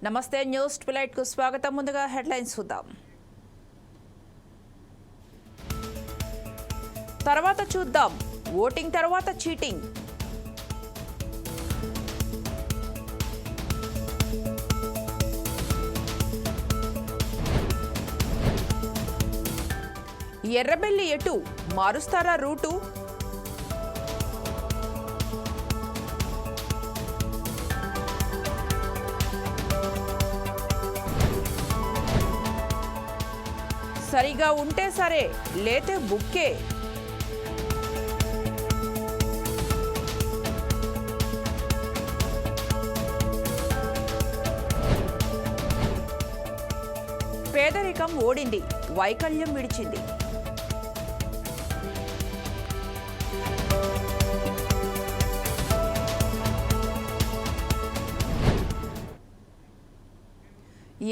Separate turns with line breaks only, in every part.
నమస్తే news twilight కు స్వాగతం. ముందుగా హెడ్లైన్స్ చూద్దాం. తర్వాత చూద్దాం ఓటింగ్ తర్వాత చీటింగ్. ఎర్రబెల్లి ఎటు మారుస్తారా రూటు? సరిగా ఉంటే సరే, లేతే బుక్కే. పేదరికం ఓడింది, వైకల్యం విడిచింది.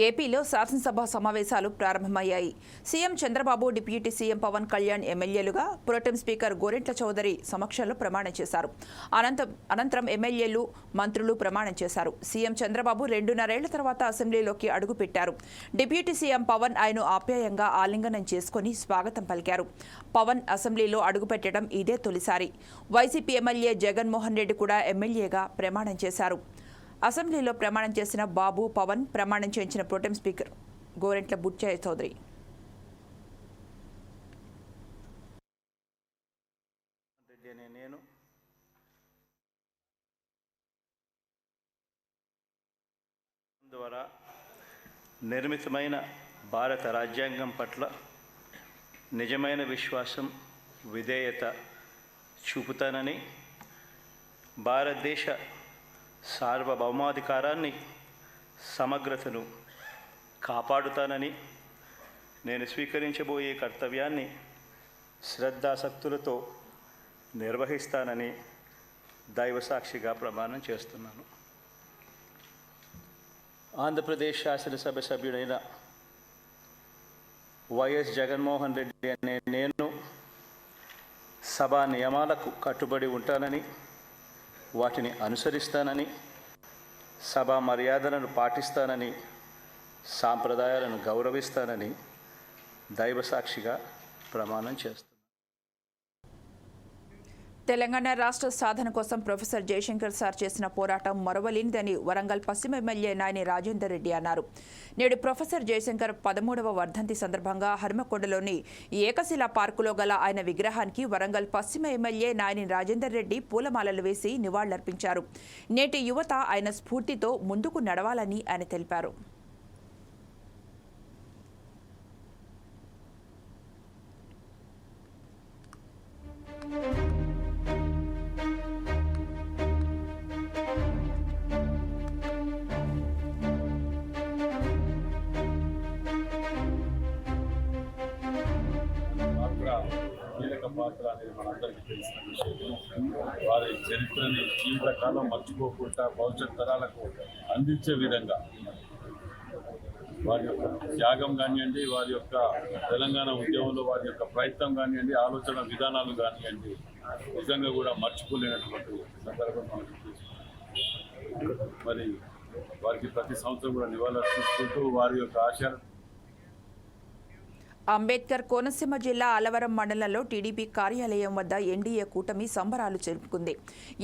ఏపీలో శాసనసభ సమావేశాలు ప్రారంభమయ్యాయి. CM Chandrababu, deputy CM Pawan Kalyan ఎమ్మెల్యేలుగా ప్రోటెం స్పీకర్ గోరెంట్ల చౌదరి సమక్షంలో ప్రమాణం చేశారు. అనంతరం ఎమ్మెల్యేలు, మంత్రులు ప్రమాణం చేశారు. సీఎం చంద్రబాబు 2.5 ఏళ్ల తర్వాత అసెంబ్లీలోకి అడుగుపెట్టారు. డిప్యూటీ సీఎం పవన్ ఆయన్ను ఆప్యాయంగా ఆలింగనం చేసుకుని స్వాగతం పలికారు. పవన్ అసెంబ్లీలో అడుగుపెట్టడం ఇదే తొలిసారి. వైసీపీ ఎమ్మెల్యే జగన్మోహన్ రెడ్డి కూడా ఎమ్మెల్యేగా ప్రమాణం చేశారు. అసెంబ్లీలో ప్రమాణం చేసిన బాబు, పవన్ ప్రమాణం చేయించిన ప్రోటెం స్పీకర్ గోరెంట్ల బుచ్చయ్య చౌదరి.
నేను ద్వారా నిర్మితమైన భారత రాజ్యాంగం పట్ల నిజమైన విశ్వాసం, విధేయత చూపుతానని, భారతదేశ సార్వభౌమాధికారాన్ని, సమగ్రతను కాపాడుతానని, నేను స్వీకరించబోయే కర్తవ్యాన్ని శ్రద్ధాసక్తులతో నిర్వహిస్తానని దైవసాక్షిగా ప్రమాణం చేస్తున్నాను. ఆంధ్రప్రదేశ్ శాసనసభ సభ్యుడైన వైఎస్ జగన్మోహన్ రెడ్డి అనే నేను సభా నియమాలకు కట్టుబడి ఉంటానని, వాటిని అనుసరిస్తానని, సభా మర్యాదలను పాటిస్తానని, సాంప్రదాయాలను గౌరవిస్తానని దైవసాక్షిగా ప్రమాణం చేస్తాను.
తెలంగాణ రాష్ట్ర సాధన కోసం ప్రొఫెసర్ జయశంకర్ సార్ చేసిన పోరాటం మరవలేనిదని వరంగల్ పశ్చిమ ఎమ్మెల్యే నాయని రాజేందర్ రెడ్డి అన్నారు. నేడు ప్రొఫెసర్ జయశంకర్ 13వ వర్ధంతి సందర్భంగా హర్మకొండలోని ఏకశిలా పార్కులో గల ఆయన విగ్రహానికి వరంగల్ పశ్చిమ ఎమ్మెల్యే నాయని రాజేందర్ రెడ్డి పూలమాలలు వేసి నివాళులర్పించారు. నేటి యువత ఆయన స్ఫూర్తితో ముందుకు నడవాలని ఆయన తెలిపారు.
కీలక పాత్ర అనేది మనందరికీ తెలిసిన విషయం. వారి చరిత్రని జీవితకాలం మర్చిపోకుండా భవిష్యత్ తరాలకు అందించే విధంగా వారి యొక్క త్యాగం కానివ్వండి, వారి యొక్క తెలంగాణ ఉద్యమంలో వారి యొక్క ప్రయత్నం కానివ్వండి, ఆలోచన విధానాలు కానివ్వండి, నిజంగా కూడా మర్చిపోలేనటువంటి సందర్భం మరి వారికి ప్రతి సంవత్సరం కూడా నివాళులర్పించుకుంటూ వారి యొక్క ఆశయాలు.
అంబేద్కర్ కోనసీమ జిల్లా అల్లవరం మండలంలో టీడీపీ కార్యాలయం వద్ద ఎన్డీఏ కూటమి సంబరాలు జరుపుకుంది.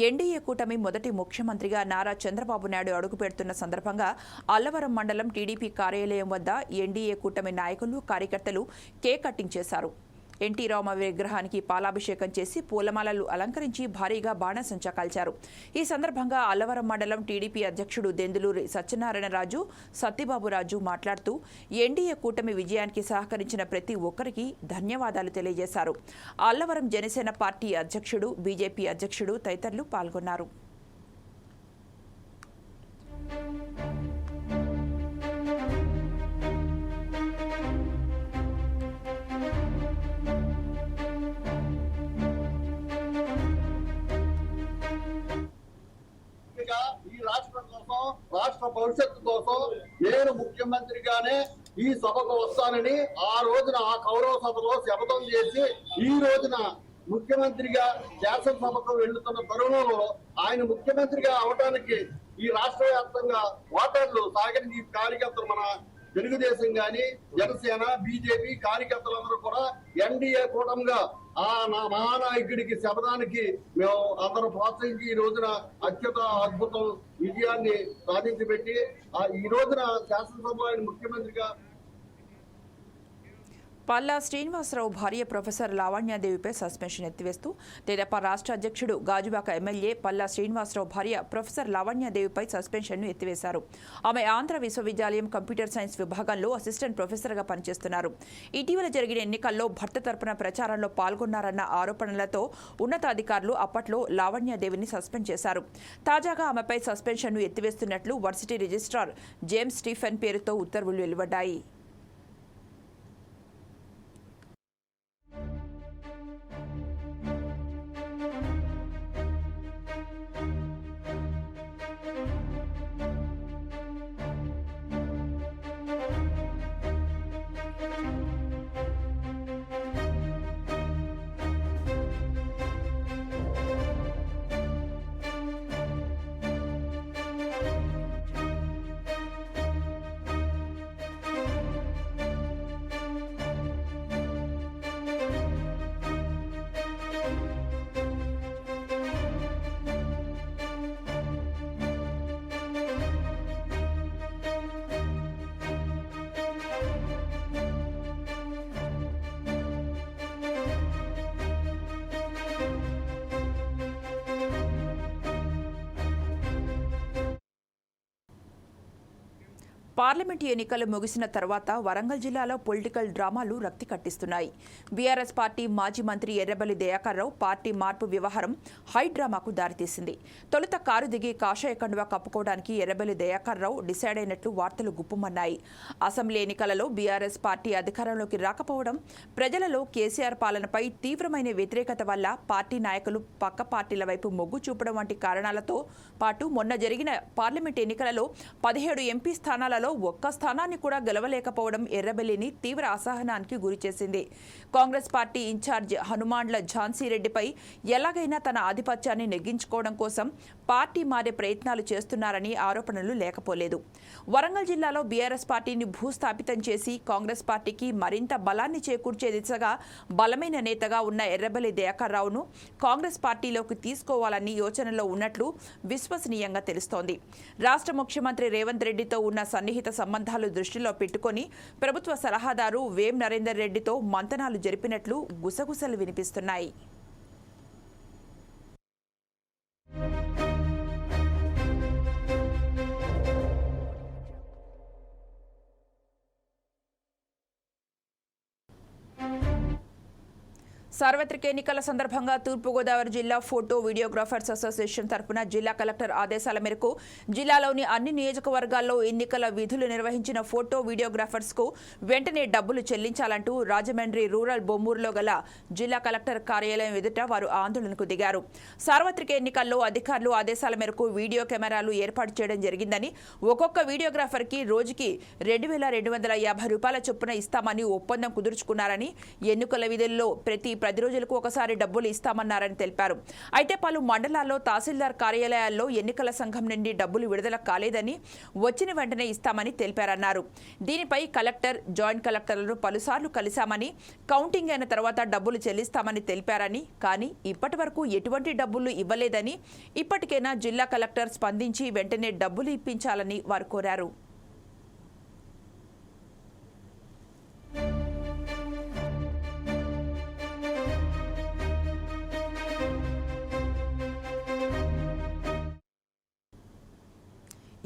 ఎన్డీఏ కూటమి మొదటి ముఖ్యమంత్రిగా నారా చంద్రబాబు నాయుడు అడుగుపెడుతున్న సందర్భంగా అల్లవరం మండలం టీడీపీ కార్యాలయం వద్ద ఎన్డీఏ కూటమి నాయకులు, కార్యకర్తలు కేక్ కటింగ్ చేశారు. ఎన్టీ రామారావు విగ్రహానికి పాలాభిషేకం చేసి పూలమాలలు అలంకరించి భారీగా బాణసంచా కాల్చారు. ఈ సందర్భంగా అల్లవరం మండలం టీడీపీ అధ్యక్షుడు దెందులూరి సత్యనారాయణరాజు, సత్యబాబురాజు మాట్లాడుతూ ఎన్డీఏ కూటమి విజయానికి సహకరించిన ప్రతి ఒక్కరికి ధన్యవాదాలు తెలియజేశారు. అల్లవరం జనసేన పార్టీ అధ్యక్షుడు, బీజేపీ అధ్యక్షుడు తదితరులు పాల్గొన్నారు.
రాష్ట్ర భవిష్యత్తు కోసం నేను ముఖ్యమంత్రిగానే ఈ సభకు వస్తానని ఆ రోజున ఆ కౌరవ సభలో శపథం చేసి ఈ రోజున ముఖ్యమంత్రిగా శాసనసభకు వెళ్తున్న తరుణంలో ఆయన ముఖ్యమంత్రిగా అవడానికి ఈ రాష్ట్ర వ్యాప్తంగా ఓటర్లు సహకరించి కార్యకర్తలు మన తెలుగుదేశం గాని జనసేన బీజేపీ కార్యకర్తలందరూ కూడా ఎన్డీఏ కూటమిగా నా మహానాయకుడికి శబదానికి మేము అందరూ ప్రోత్సహించి ఈ రోజున అద్భుతం విజయాన్ని సాధించి పెట్టి ఈ రోజున శాసనసభలో ఆయన ముఖ్యమంత్రిగా
పల్లా శ్రీనివాసరావు భార్య ప్రొఫెసర్ లావణ్యాదేవిపై సస్పెన్షన్ ఎత్తివేస్తూ తెదేపా రాష్ట్ర అధ్యక్షుడు గాజువాక ఎమ్మెల్యే పల్లా శ్రీనివాసరావు భార్య ప్రొఫెసర్ లావణ్యాదేవిపై సస్పెన్షన్ను ఎత్తివేశారు. ఆమె ఆంధ్ర విశ్వవిద్యాలయం కంప్యూటర్ సైన్స్ విభాగంలో అసిస్టెంట్ ప్రొఫెసర్గా పనిచేస్తున్నారు. ఇటీవల జరిగిన ఎన్నికల్లో భర్త తరపున ప్రచారంలో పాల్గొన్నారన్న ఆరోపణలతో ఉన్నతాధికారులు అప్పట్లో లావణ్యాదేవిని సస్పెండ్ చేశారు. తాజాగా ఆమెపై సస్పెన్షన్ను ఎత్తివేస్తున్నట్లు వర్సిటీ రిజిస్ట్రార్ జేమ్స్ స్టీఫెన్ పేరుతో ఉత్తర్వులు వెలువడ్డాయి. పార్లమెంటు ఎన్నికలు ముగిసిన తర్వాత వరంగల్ జిల్లాలో పొలిటికల్ డ్రామాలు రక్తి కట్టిస్తున్నాయి. బీఆర్ఎస్ పార్టీ మాజీ మంత్రి ఎర్రబెల్లి దయాకర్రావు పార్టీ మార్పు వ్యవహారం హై డ్రామాకు దారితీసింది. తొలుత కారు దిగి కాషాయ కండువా కప్పుకోవడానికి ఎర్రబెల్లి దయాకర్రావు డిసైడ్ అయినట్లు వార్తలు గుప్పుమన్నాయి. అసెంబ్లీ ఎన్నికలలో బీఆర్ఎస్ పార్టీ అధికారంలోకి రాకపోవడం, ప్రజలలో కేసీఆర్ పాలనపై తీవ్రమైన వ్యతిరేకత వల్ల పార్టీ నాయకులు పక్క పార్టీల వైపు మొగ్గు చూపడం వంటి కారణాలతో పాటు మొన్న జరిగిన పార్లమెంట్ ఎన్నికలలో 17 ఎంపీ స్థానాలలో ఒక్క స్థానాన్ని కూడా గెలవలేకపోవడం ఎర్రబెల్లిని తీవ్ర అసహనానికి గురిచేసింది. కాంగ్రెస్ పార్టీ ఇన్ఛార్జ్ హనుమాండ్ల ఝాన్సీ రెడ్డిపై ఎలాగైనా తన ఆధిపత్యాన్ని నెగ్గించుకోవడం కోసం పార్టీ మారే ప్రయత్నాలు చేస్తున్నారని ఆరోపణలు లేకపోలేదు. వరంగల్ జిల్లాలో బీఆర్ఎస్ పార్టీని భూస్థాపితం చేసి కాంగ్రెస్ పార్టీకి మరింత బలాన్ని చేకూర్చే దిశగా బలమైన నేతగా ఉన్న ఎర్రబెల్లి దయాకర్రావును కాంగ్రెస్ పార్టీలోకి తీసుకోవాలని యోచనలో ఉన్నట్లు విశ్వసనీయంగా తెలుస్తోంది. రాష్ట్ర ముఖ్యమంత్రి రేవంత్ రెడ్డితో ఉన్న సన్నిహిత సంబంధాలు దృష్టిలో పెట్టుకుని ప్రభుత్వ సలహాదారు వేం నరేందర్ రెడ్డితో మంతనాలు జరిపినట్లు గుసగుసలు వినిపిస్తున్నాయి. సార్వత్రిక ఎన్నికల సందర్భంగా తూర్పుగోదావరి జిల్లా ఫోటో వీడియోగ్రాఫర్స్ అసోసియేషన్ తరపున జిల్లా కలెక్టర్ ఆదేశాల మేరకు జిల్లాలోని అన్ని నియోజకవర్గాల్లో ఎన్నికల విధులు నిర్వహించిన ఫోటో వీడియోగ్రాఫర్స్కు వెంటనే డబ్బులు చెల్లించాలంటూ రాజమండ్రి రూరల్ బొమ్మూరులో గల జిల్లా కలెక్టర్ కార్యాలయం ఎదుట వారు ఆందోళనకు దిగారు. సార్వత్రిక ఎన్నికల్లో అధికారులు ఆదేశాల మేరకు వీడియో కెమెరాలు ఏర్పాటు చేయడం జరిగిందని, ఒక్కొక్క వీడియోగ్రాఫర్కి రోజుకి 2,250 రూపాయల చొప్పున ఇస్తామని ఒప్పందం కుదుర్చుకున్నారని, ఎన్నికల విధుల్లో ప్రతి 10 రోజులకు ఒకసారి డబ్బులు ఇస్తామన్నారని తెలిపారు. అయితే పలు మండలాల్లో తహసీల్దార్ కార్యాలయాల్లో ఎన్నికల సంఘం నుండి డబ్బులు విడుదల కాలేదని, వచ్చిన వెంటనే ఇస్తామని తెలిపారన్నారు. దీనిపై కలెక్టర్, జాయింట్ కలెక్టర్లను పలుసార్లు కలిశామని, కౌంటింగ్ అయిన తర్వాత డబ్బులు చెల్లిస్తామని తెలిపారని, కానీ ఇప్పటి వరకు ఎటువంటి డబ్బులు ఇవ్వలేదని, ఇప్పటికైనా జిల్లా కలెక్టర్ స్పందించి వెంటనే డబ్బులు ఇప్పించాలని వారు కోరారు.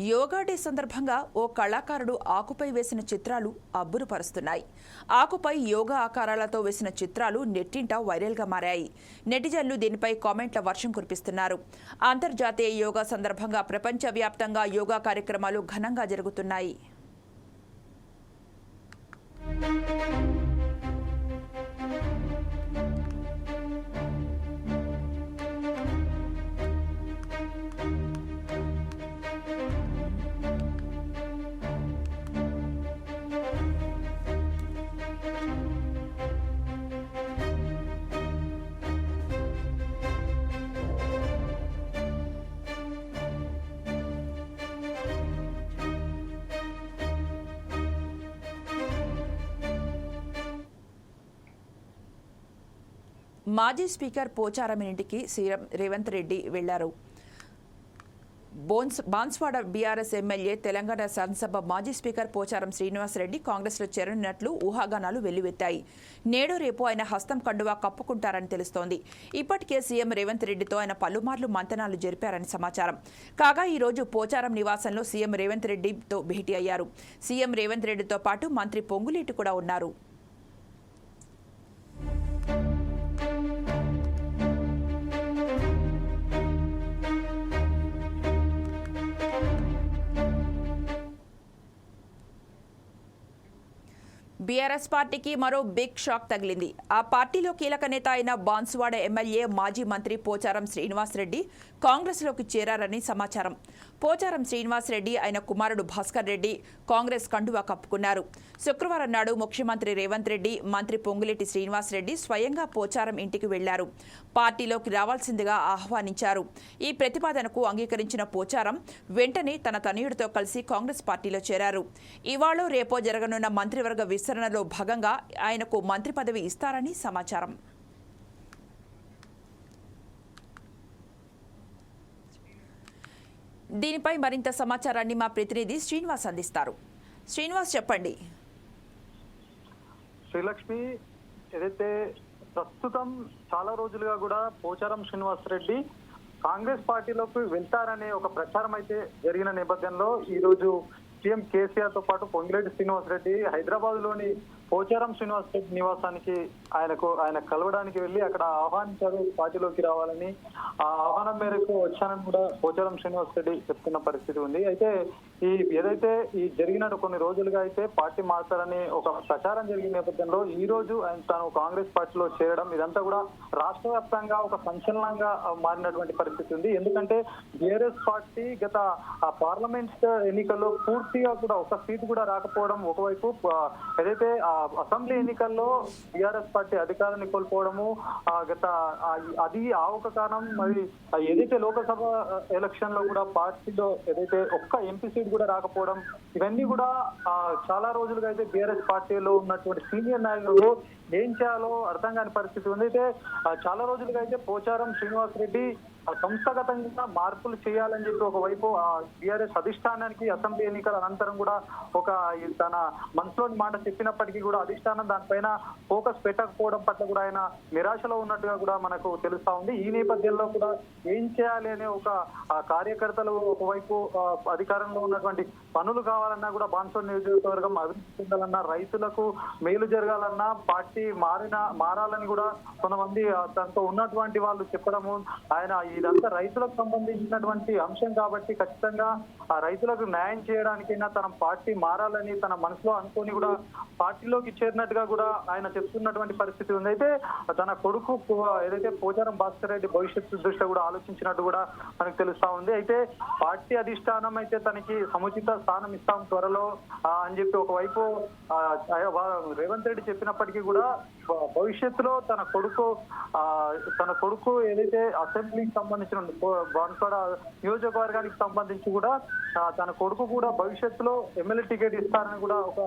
యోగా డే సందర్భంగా ఓ కళాకారుడు ఆకుపై వేసిన చిత్రాలు అబ్బురుపరుస్తున్నాయి. ఆకుపై యోగా ఆకారాలతో వేసిన చిత్రాలు నెట్టింట వైరల్గా మారాయి. నెటిజన్లు దీనిపై కామెంట్ల వర్షం కురిపిస్తున్నారు. అంతర్జాతీయ యోగా సందర్భంగా ప్రపంచవ్యాప్తంగా యోగా కార్యక్రమాలు ఘనంగా జరుగుతున్నాయి. మాజీ స్పీకర్ పోచారం ఇంటికి సీఎం రేవంత్ రెడ్డి వెళ్లారు. బాన్స్వాడ బీఆర్ఎస్ ఎమ్మెల్యే తెలంగాణ శాసనసభ మాజీ స్పీకర్ పోచారం శ్రీనివాసరెడ్డి కాంగ్రెస్లో చేరనున్నట్లు ఊహాగానాలు వెల్లువెత్తాయి. నేడు రేపు ఆయన హస్తం కండువా కప్పుకుంటారని తెలుస్తోంది. ఇప్పటికే సీఎం రేవంత్ రెడ్డితో ఆయన పలుమార్లు మంతనాలు జరిపారని సమాచారం. కాగా ఈ రోజు పోచారం నివాసంలో సీఎం రేవంత్ రెడ్డితో భేటీ అయ్యారు. సీఎం రేవంత్ రెడ్డితో పాటు మంత్రి పొంగులేటి కూడా ఉన్నారు. బీఆర్ఎస్ పార్టీకి మరో బిగ్ షాక్ తగిలింది. ఆ పార్టీలో కీలక నేత అయిన బాన్సువాడ ఎమ్మెల్యే మాజీ మంత్రి పోచారం శ్రీనివాసరెడ్డి కాంగ్రెస్లోకి చేరారని సమాచారం. పోచారం శ్రీనివాసరెడ్డి ఆయన కుమారుడు భాస్కర్ రెడ్డి కాంగ్రెస్ కండువా కప్పుకున్నారు. శుక్రవారం నాడు ముఖ్యమంత్రి రేవంత్ రెడ్డి, మంత్రి పొంగులేటి శ్రీనివాసరెడ్డి స్వయంగా పోచారం ఇంటికి వెళ్లారు. పార్టీలోకి రావాల్సిందిగా ఆహ్వానించారు. ఈ ప్రతిపాదనకు అంగీకరించిన పోచారం వెంటనే తన తనయుడితో కలిసి కాంగ్రెస్ పార్టీలో చేరారు. ఇవాళ రేపో జరగనున్న మంత్రివర్గ విస్తరణలో భాగంగా ఆయనకు మంత్రి పదవి ఇస్తారని సమాచారం. దీనిపై మరింత సమాచారాన్ని మా ప్రతినిధి శ్రీనివాస్ అందిస్తారు. శ్రీనివాస్, చెప్పండి.
శ్రీలక్ష్మి, ఏదైతే ప్రస్తుతం చాలా రోజులుగా కూడా పోచారం శ్రీనివాసరెడ్డి కాంగ్రెస్ పార్టీలోకి వెళ్తారనే ఒక ప్రచారం అయితే జరిగిన నేపథ్యంలో ఈ రోజు సీఎం కేసీఆర్ తో పాటు పొంగిరెడ్డి శ్రీనివాసరెడ్డి హైదరాబాద్ లోని పోచారం శ్రీనివాసరెడ్డి నివాసానికి ఆయన కలవడానికి వెళ్లి అక్కడ ఆహ్వానించారు పార్టీలోకి రావాలని. ఆ ఆహ్వానం మేరకు వచ్చానని కూడా పోచారం శ్రీనివాసరెడ్డి చెప్తున్న పరిస్థితి ఉంది. అయితే ఏదైతే ఈ జరిగిన కొన్ని రోజులుగా అయితే పార్టీ మారుతారని ఒక ప్రచారం జరిగిన నేపథ్యంలో ఈ రోజు ఆయన తాను కాంగ్రెస్ పార్టీలో చేరడం, ఇదంతా కూడా రాష్ట్ర వ్యాప్తంగా ఒక సంచలనంగా మారినటువంటి పరిస్థితి ఉంది. ఎందుకంటే బీఆర్ఎస్ పార్టీ గత పార్లమెంట్ ఎన్నికల్లో పూర్తిగా కూడా ఒక సీటు కూడా రాకపోవడం ఒకవైపు, ఏదైతే అసెంబ్లీ ఎన్నికల్లో బీఆర్ఎస్ పార్టీ అధికారాన్ని కోల్పోవడము అది ఒక కారణం. మరి ఏదైతే లోకసభ ఎలక్షన్ లో కూడా పార్టీలో ఏదైతే ఒక్క ఎంపీ సీట్ కూడా రాకపోవడం, ఇవన్నీ కూడా చాలా రోజులుగా అయితే బీఆర్ఎస్ పార్టీలో ఉన్నటువంటి సీనియర్ నాయకులు ఏం చేయాలో అర్థం కాని పరిస్థితి ఉంది. అయితే చాలా రోజులుగా అయితే పోచారం శ్రీనివాసరెడ్డి సంస్థాగతంగా మార్పులు చేయాలని చెప్పి ఒకవైపు బీఆర్ఎస్ అధిష్టానానికి అసెంబ్లీ ఎన్నికల అనంతరం కూడా ఒక తన మనసులోని మాట చెప్పినప్పటికీ కూడా అధిష్టానం దానిపైన ఫోకస్ పెట్టకపోవడం పట్ల కూడా ఆయన నిరాశలో ఉన్నట్టుగా కూడా మనకు తెలుస్తా ఉంది. ఈ నేపథ్యంలో కూడా ఏం చేయాలి అనే ఒక కార్యకర్తలు ఒకవైపు అధికారంలో ఉన్నటువంటి పనులు కావాలన్నా కూడా బాన్సోడ్ నియోజకవర్గం అభివృద్ధి చెందాలన్నా, రైతులకు మేలు జరగాలన్నా, పార్టీ మారాలని కూడా కొంతమంది తనతో ఉన్నటువంటి వాళ్ళు చెప్పడము, ఆయన ఇదంతా రైతులకు సంబంధించినటువంటి అంశం కాబట్టి ఖచ్చితంగా ఆ రైతులకు న్యాయం చేయడానికైనా తన పార్టీ మారాలని తన మనసులో అనుకొని కూడా పార్టీలోకి చేరినట్టుగా కూడా ఆయన చెప్తున్నటువంటి పరిస్థితి ఉంది. అయితే తన కొడుకు ఏదైతే పోచారం భాస్కర్ రెడ్డి భవిష్యత్తు దృష్ట్యా కూడా ఆలోచించినట్టు కూడా మనకు తెలుస్తా ఉంది. అయితే పార్టీ అధిష్టానం అయితే తనకి సముచిత స్థానం ఇస్తాం త్వరలో అని చెప్పి ఒకవైపు రేవంత్ రెడ్డి చెప్పినప్పటికీ కూడా భవిష్యత్తులో తన కొడుకు ఏదైతే అసెంబ్లీకి సంబంధించిన బాన్స్వాడ నియోజకవర్గానికి సంబంధించి కూడా తన కొడుకు కూడా భవిష్యత్తులో ఎమ్మెల్యే టికెట్ ఇస్తారని కూడా ఒక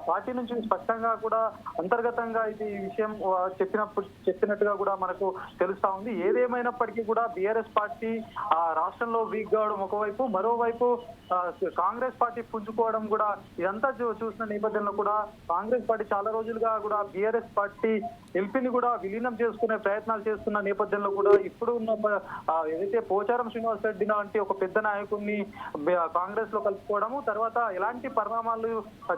పార్టీ నుంచి స్పష్టంగా కూడా అంతర్గతంగా ఇది ఈ విషయం చెప్పినట్టుగా కూడా మనకు తెలుస్తా ఉంది. ఏదేమైనప్పటికీ కూడా బీఆర్ఎస్ పార్టీ రాష్ట్రంలో వీక్ కావడం ఒకవైపు, మరోవైపు కాంగ్రెస్ పార్టీ పుంజుకోవడం కూడా ఇదంతా చూసిన నేపథ్యంలో కూడా కాంగ్రెస్ పార్టీ చాలా రోజులుగా కూడా బీఆర్ఎస్ పార్టీ ఎంపీని కూడా విలీనం చేసుకునే ప్రయత్నాలు చేస్తున్న నేపథ్యంలో కూడా ఇప్పుడు ఉన్న ఏదైతే పోచారం శ్రీనివాసరెడ్డి లాంటి ఒక పెద్ద నాయకుడిని కాంగ్రెస్ లో కలుపుకోవడము, తర్వాత ఎలాంటి పరిణామాలు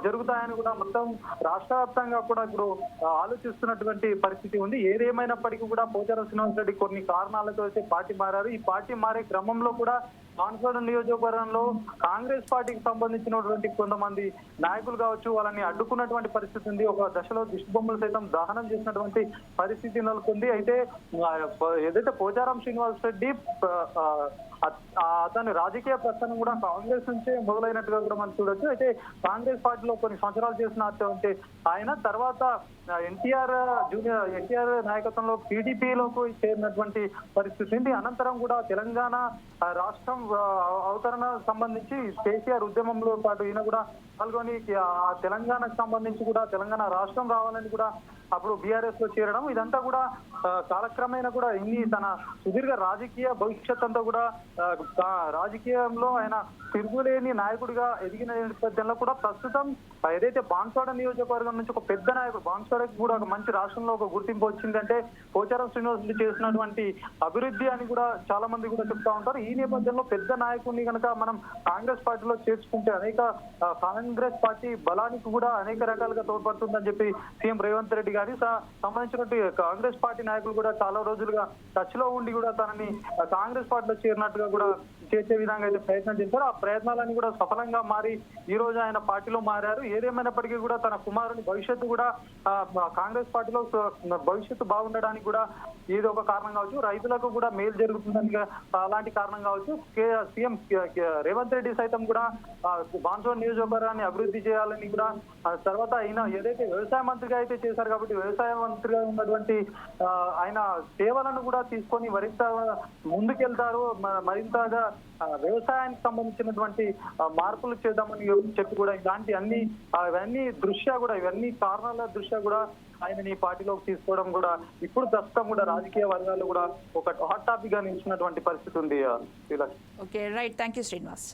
జరుగుతాయని కూడా మొత్తం రాష్ట్ర వ్యాప్తంగా కూడా ఇప్పుడు ఆలోచిస్తున్నటువంటి పరిస్థితి ఉంది. ఏదేమైనప్పటికీ కూడా పోచారం శ్రీనివాసరెడ్డి కొన్ని కారణాలతో అయితే పార్టీ మారారు. ఈ పార్టీ మారే క్రమంలో కూడా బాన్స్వాడ నియోజకవర్గంలో కాంగ్రెస్ పార్టీకి సంబంధించినటువంటి కొంతమంది నాయకులు కావచ్చు వాళ్ళని అడ్డుకున్నటువంటి పరిస్థితి ఉంది. ఒక దశలో దిష్టి బొమ్మలు సైతం దహనం చేసినటువంటి పరిస్థితి నెలకొంది. అయితే ఏదైతే పోచారం శ్రీనివాసరెడ్డి అతని రాజకీయ ప్రస్థానం కూడా కాంగ్రెస్ నుంచే మొదలైనట్టుగా కూడా మనం చూడొచ్చు. అయితే కాంగ్రెస్ పార్టీలో కొన్ని సంవత్సరాలు చేసినటువంటి ఆయన తర్వాత ఎన్టీఆర్ నాయకత్వంలో టీడీపీలోకి చేరినటువంటి పరిస్థితి ఉంది. అనంతరం కూడా తెలంగాణ రాష్ట్రం అవతరణ సంబంధించి కేసీఆర్ ఉద్యమంలో పాటు ఈయన కూడా పాల్గొని తెలంగాణకు సంబంధించి కూడా తెలంగాణ రాష్ట్రం రావాలని కూడా అప్పుడు బీఆర్ఎస్ లో చేరడం ఇదంతా కూడా కాలక్రమేణా కూడా ఇన్ని తన సుదీర్ఘ రాజకీయ భవిష్యత్ అంతా కూడా రాజకీయంలో ఆయన తిరుగులేని నాయకుడిగా ఎదిగిన నేపథ్యంలో కూడా ప్రస్తుతం ఏదైతే బాన్స్వాడ నియోజకవర్గం నుంచి ఒక పెద్ద నాయకుడు, బాన్స్వాడకి కూడా ఒక మంచి రాష్ట్రంలో ఒక గుర్తింపు వచ్చిందంటే పోచారం శ్రీనివాస్ రెడ్డి చేసినటువంటి అభివృద్ధి అని కూడా చాలా మంది కూడా చెప్తా ఉంటారు. ఈ నేపథ్యంలో పెద్ద నాయకుడిని కనుక మనం కాంగ్రెస్ పార్టీలో చేర్చుకుంటే కాంగ్రెస్ పార్టీ బలానికి కూడా అనేక రకాలుగా తోడ్పడుతుందని చెప్పి సీఎం రేవంత్ రెడ్డి గారి సంబంధించినట్టు కాంగ్రెస్ పార్టీ నాయకులు కూడా చాలా రోజులుగా టచ్ లో ఉండి కూడా తనని కాంగ్రెస్ పార్టీలో చేరినట్టుగా కూడా చేసే విధంగా అయితే ప్రయత్నం చేశారు. ఆ ప్రయత్నాలన్నీ కూడా సఫలంగా మారి ఈ రోజు ఆయన పార్టీలో మారారు. ఏదేమైనప్పటికీ కూడా తన కుమారుని భవిష్యత్తు కూడా కాంగ్రెస్ పార్టీలో భవిష్యత్తు బాగుండడానికి కూడా ఏదో ఒక కారణం కావచ్చు, రైతులకు కూడా మేలు జరుగుతుందని అలాంటి కారణం కావచ్చు. సీఎం రేవంత్ రెడ్డి సైతం కూడా బాన్స్వాడ నియోజకవర్గాన్ని అభివృద్ధి చేయాలని కూడా తర్వాత ఆయన ఏదైతే వ్యవసాయ మంత్రిగా అయితే చేశారు కాబట్టి వ్యవసాయ మంత్రిగా ఉన్నటువంటి ఆయన సేవలను కూడా తీసుకొని మరింత ముందుకెళ్తారు, మరింతగా వ్యవసాయానికి సంబంధించినటువంటి మార్పులు చేద్దామని చెప్పి కూడా ఇలాంటి ఇవన్నీ దృష్ట్యా కూడా ఇవన్నీ కారణాల దృష్ట్యా కూడా ఆయనని పార్టీలోకి తీసుకోవడం కూడా ఇప్పుడు ప్రస్తుతం కూడా రాజకీయ వర్గాల్లో కూడా ఒక హాట్ టాపిక్ గా నిలిచినటువంటి పరిస్థితి ఉంది.
Okay, right, thank you Srinivas.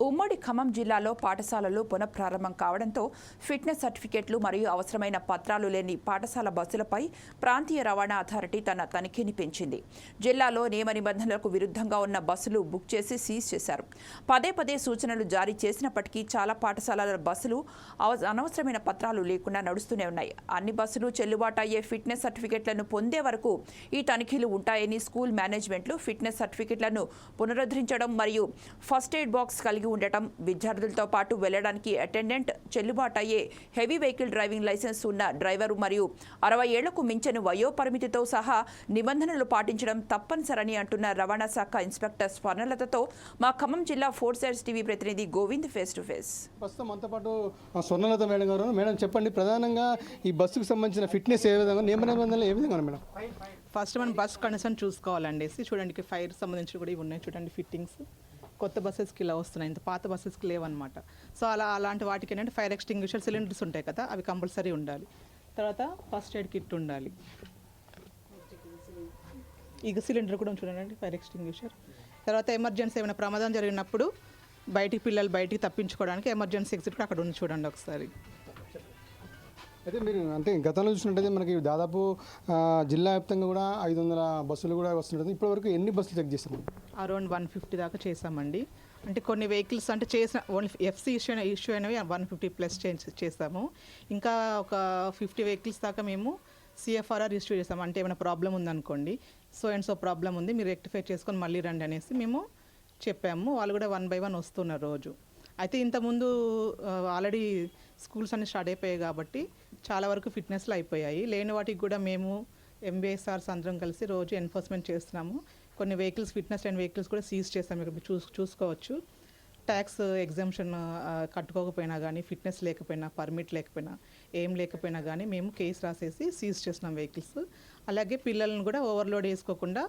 ఉమ్మడి ఖమ్మం జిల్లాలో పాఠశాలలు పునఃప్రారంభం కావడంతో ఫిట్నెస్ సర్టిఫికెట్లు మరియు అవసరమైన పత్రాలు లేని పాఠశాల బస్సులపై ప్రాంతీయ రవాణా అథారిటీ తన తనిఖీని పెంచింది. జిల్లాలో నియమ నిబంధనలకు విరుద్ధంగా ఉన్న బస్సులు బుక్ చేసి సీజ్ చేశారు. పదే పదే సూచనలు జారీ చేసినప్పటికీ చాలా పాఠశాలల బస్సులు అనవసరమైన పత్రాలు లేకుండా నడుస్తూనే ఉన్నాయి. అన్ని బస్సులు చెల్లుబాటు అయ్యే ఫిట్నెస్ సర్టిఫికెట్లను పొందే వరకు ఈ తనిఖీలు ఉంటాయని స్కూల్ మేనేజ్మెంట్లు ఫిట్నెస్ సర్టిఫికెట్లను పునరుద్ధరించడం మరియు ఫస్ట్ ఎయిడ్ బాక్స్ కలిగి ఉండటం, విద్యార్థులతో పాటు వెళ్లడానికి అటెండెంట్, చెల్లుబాటు అయ్యే హెవీ వెహికల్ డ్రైవింగ్ లైసెన్స్ ఉన్న డ్రైవరు మరియు 60 ఏళ్లకు మించిన వయోపరిమితితో సహా నిబంధనలు పాటించడం తప్పనిసరని అంటున్న రవాణా శాఖ ఇన్స్పెక్టర్ స్వర్ణలతతో మా ఖమ్మం జిల్లా 4 సైడ్స్ టీవీ ప్రతినిధి గోవింద్ ఫేస్ టు ఫేస్.
ప్రస్తుతం మనతో పాటు స్వర్ణలత మేడం గారు. మేడం చెప్పండి, ప్రధానంగా ఈ బస్సుకు సంబంధించిన ఫిట్నెస్ ఏ విధంగా, నియమ నిబంధనలు ఏ విధంగా మేడం?
ఫస్ట్ మనం బస్ కండిషన్ చూసుకోవాలండి. చూడండి ఫైర్ సంబంధించి కూడా ఇవి ఉన్నాయి. చూడండి ఫిట్టింగ్స్ కొత్త బస్సెస్కి ఇలా వస్తున్నాయి, ఇంత పాత బస్సెస్కి లేవన్నమాట. సో అలాంటి వాటికి ఏంటంటే ఫైర్ ఎక్స్టింగ్విషర్ సిలిండర్స్ ఉంటాయి కదా, అవి కంపల్సరీ ఉండాలి. తర్వాత ఫస్ట్ ఎయిడ్ కిట్ ఉండాలి. ఇక సిలిండర్ కూడా చూడండి, ఫైర్ ఎక్స్టింగ్విషర్. తర్వాత ఎమర్జెన్సీ ఏమైనా ప్రమాదం జరిగినప్పుడు పిల్లలు బయటికి తప్పించుకోవడానికి ఎమర్జెన్సీ ఎగ్జిట్ కూడా అక్కడ ఉంది చూడండి ఒకసారి.
అయితే మీరు అంటే గతంలో చూసినట్టయితే మనకి దాదాపు జిల్లా వ్యాప్తంగా కూడా 500 బస్సులు కూడా వస్తుంటుంది. ఇప్పటివరకు ఎన్ని బస్సులు చెక్ చేస్తాము?
అరౌండ్ 150 దాకా చేసామండి. అంటే కొన్ని వెహికల్స్ అంటే చేసిన ఓన్లీ ఎఫ్సీ ఇష్యూ అయినవి 150+ చేస్తాము. ఇంకా ఒక 50 వెహికల్స్ దాకా మేము CFRR ఇష్యూ చేస్తాము. అంటే ఏమైనా ప్రాబ్లం ఉందనుకోండి, సో ప్రాబ్లం ఉంది, మీరు రెక్టిఫై చేసుకొని మళ్ళీ రండి అనేసి మేము చెప్పాము. వాళ్ళు కూడా 1 by 1 వస్తున్నారు రోజు. అయితే ఇంతకుముందు ఆల్రెడీ స్కూల్స్ అన్నీ స్టార్ట్ అయిపోయాయి కాబట్టి చాలా వరకు ఫిట్నెస్లు అయిపోయాయి. లేని వాటికి కూడా మేము MBSRs అందరం కలిసి రోజు ఎన్ఫోర్స్మెంట్ చేస్తున్నాము. కొన్ని వెహికల్స్ ఫిట్నెస్ అండ్ వెహికల్స్ కూడా సీజ్ చేస్తాము. ఇక్కడ చూసుకోవచ్చు. ట్యాక్స్ ఎగ్జామ్షన్ కట్టుకోకపోయినా కానీ, ఫిట్నెస్ లేకపోయినా, పర్మిట్ లేకపోయినా, ఏం లేకపోయినా కానీ మేము కేసు రాసేసి సీజ్ చేస్తున్నాం వెహికల్స్. అలాగే పిల్లలను కూడా ఓవర్లోడ్ వేసుకోకుండా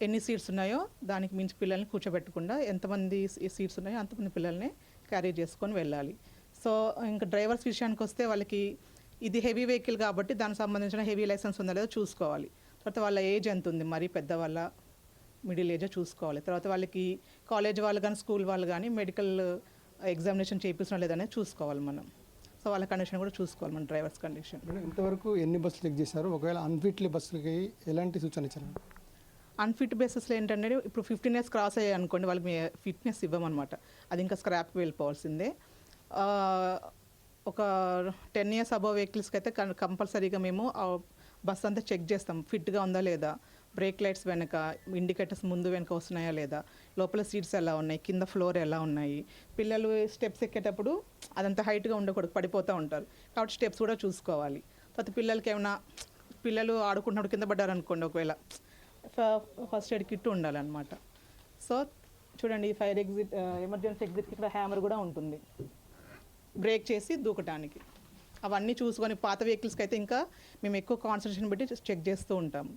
ఎన్ని సీట్స్ ఉన్నాయో దానికి మించి పిల్లల్ని కూర్చోబెట్టకుండా ఎంతమంది సీట్స్ ఉన్నాయో అంతమంది పిల్లల్ని క్యారీ చేసుకొని వెళ్ళాలి. సో ఇంకా డ్రైవర్స్ విషయానికి వస్తే వాళ్ళకి ఇది హెవీ వెహికల్ కాబట్టి దానికి సంబంధించిన హెవీ లైసెన్స్ ఉందా లేదో చూసుకోవాలి. తర్వాత వాళ్ళ ఏజ్ ఎంత ఉంది, మరీ పెద్దవాళ్ళ, మిడిల్ ఏజ్ చూసుకోవాలి. తర్వాత వాళ్ళకి కాలేజ్ వాళ్ళు కానీ స్కూల్ వాళ్ళు కానీ మెడికల్ ఎగ్జామినేషన్ చేయించడం లేదనేది చూసుకోవాలి మనం. సో వాళ్ళ కండిషన్ కూడా చూసుకోవాలి మన డ్రైవర్స్ కండిషన్.
ఇంతవరకు ఎన్ని బస్సులు చెక్ చేశారు? ఒకవేళ అన్ఫిట్లీ బస్సులకి ఎలాంటి సూచన ఇచ్చారు?
అన్ఫిట్ బేసిస్లో ఏంటంటే ఇప్పుడు 15 years క్రాస్ అయ్యాయి అనుకోండి, వాళ్ళకి ఫిట్నెస్ ఇవ్వమన్నమాట. అది ఇంకా స్క్రాప్కి వెళ్ళిపోవాల్సిందే. ఒక 10 years అబవ్ వెహికల్స్కి అయితే కంపల్సరీగా మేము బస్ అంతా చెక్ చేస్తాం, ఫిట్గా ఉందా లేదా, బ్రేక్ లైట్స్ వెనక, ఇండికేటర్స్ ముందు వెనక వస్తున్నాయా లేదా, లోపల సీట్స్ ఎలా ఉన్నాయి, కింద ఫ్లోర్ ఎలా ఉన్నాయి. పిల్లలు స్టెప్స్ ఎక్కేటప్పుడు అదంతా హైట్గా ఉండకూడదు, పడిపోతూ ఉంటారు కాబట్టి స్టెప్స్ కూడా చూసుకోవాలి. తర్వాత పిల్లలకి ఏమైనా పిల్లలు ఆడుకుంటున్నప్పుడు కింద పడ్డారనుకోండి, ఒకవేళ ఫస్ట్ ఎయిడ్ కిట్ ఉండాలన్నమాట. సో చూడండి, ఫైర్ ఎగ్జిట్, ఎమర్జెన్సీ ఎగ్జిట్కి ఇక్కడ హ్యామర్ కూడా ఉంటుంది బ్రేక్ చేసి దూకటానికి. అవన్నీ చూసుకొని పాత వెహికల్స్కి అయితే ఇంకా మేము ఎక్కువ కాన్సన్ట్రేషన్ పెట్టి చెక్ చేస్తూ ఉంటాము.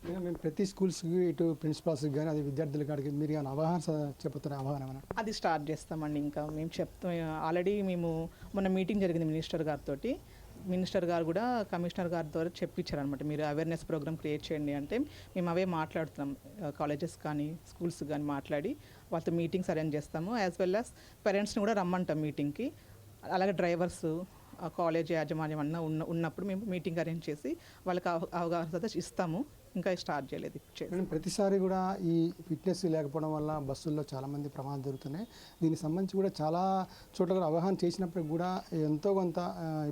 మేము ప్రతి స్కూల్స్కి ఇటు ప్రిన్సిపాల్స్కి కానీ అది విద్యార్థుల కాడికి మీరు కానీ అవగాహన చెప్తున్న అవగాహన ఏమైనా?
అది స్టార్ట్ చేస్తామండి. ఇంకా మేము చెప్తాం. ఆల్రెడీ మేము మొన్న మీటింగ్ జరిగింది మినిస్టర్ గారితో. మినిస్టర్ గారు కూడా కమిషనర్ గారి ద్వారా చెప్పించారనమాట, మీరు అవేర్నెస్ ప్రోగ్రామ్ క్రియేట్ చేయండి అంటే మేము అవే మాట్లాడుతున్నాం. కాలేజెస్ కానీ స్కూల్స్ కానీ మాట్లాడి వాళ్ళతో మీటింగ్స్ అరేంజ్ చేస్తాము. యాజ్ వెల్ యాజ్ పేరెంట్స్ని కూడా రమ్మంటాం మీటింగ్కి. అలాగే డ్రైవర్స్, కాలేజ్ యాజమాన్యం ఉన్నప్పుడు మేము మీటింగ్ అరేంజ్ చేసి వాళ్ళకి అవగాహన ఇస్తాము. ఇంకా స్టార్ట్ చేయలేదు.
ప్రతిసారి కూడా ఈ ఫిట్నెస్ లేకపోవడం వల్ల బస్సుల్లో చాలామంది ప్రమాదాలు జరుగుతున్నాయి. దీనికి సంబంధించి కూడా చాలా చోట్ల కూడా అవగాహన చేసినప్పుడు కూడా ఎంతో కొంత